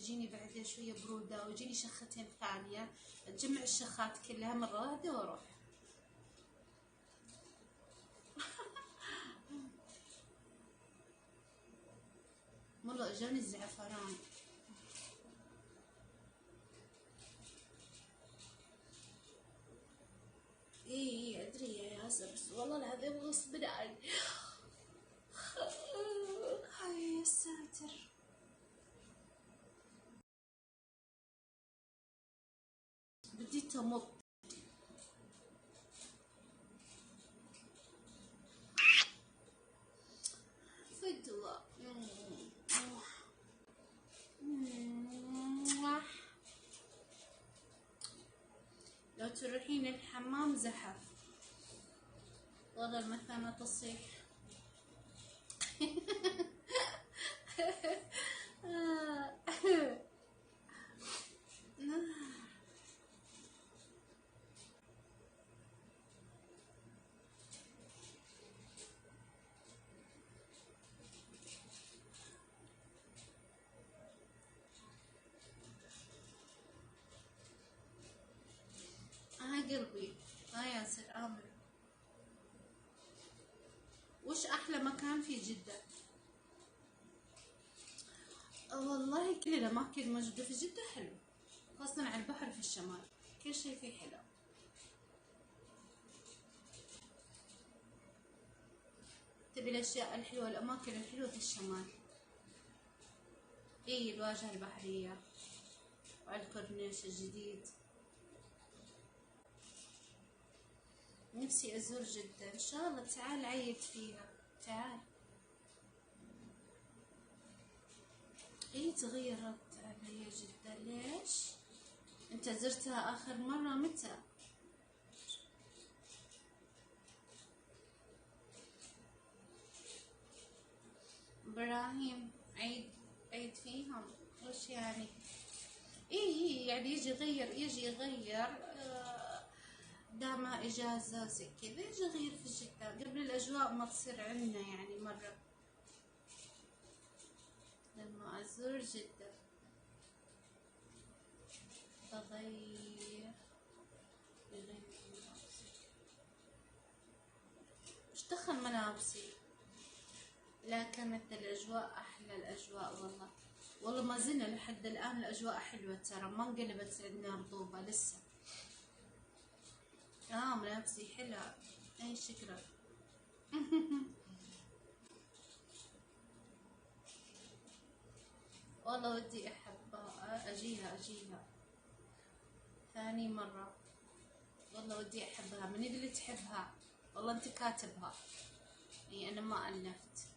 تجيني بعدها شوية برودة ويجيني شختين ثانية، أتجمع الشخات كلها مرة واحدة وأروح. والله اجاني الزعفران. اي ادري يا ياسر، بس والله العظيم غصب عني. يا ساتر. بديت امط. فدوة. لو تروحين الحمام زحف، والله المثانة تصيح. قلبي. ياسر آمر، وش أحلى مكان في جدة؟ والله كل الأماكن الموجودة في جدة حلو، خاصة على البحر في الشمال، كل شيء فيه حلو. تبي الأشياء الحلوة، الأماكن الحلوة في الشمال. الواجهة البحرية وعلى الكورنيش الجديد. نفسي أزور جدة إن شاء الله، تعال عيد فيها، تعال. تغيرت علي جدة، ليش؟ أنت زرتها آخر مرة متى؟ إبراهيم عيد فيهم، وش يعني؟ يعني يجي يغير دام إجازة زي كذا، يجي يغير في جدة قبل الأجواء ما تصير عنا يعني مرة. لما أزور جدة أغير ملابسي. وش دخل ملابسي؟ لا، كانت الأجواء أحلى الأجواء والله ما زلنا لحد الآن الأجواء حلوة ترى، ما انقلبت عندنا رطوبة لسه. ملابسي حلوة. شكرا. والله ودي أحبها، أجيها ثاني مرة. والله ودي أحبها، من اللي تحبها؟ والله أنت كاتبها. أنا ما ألفت.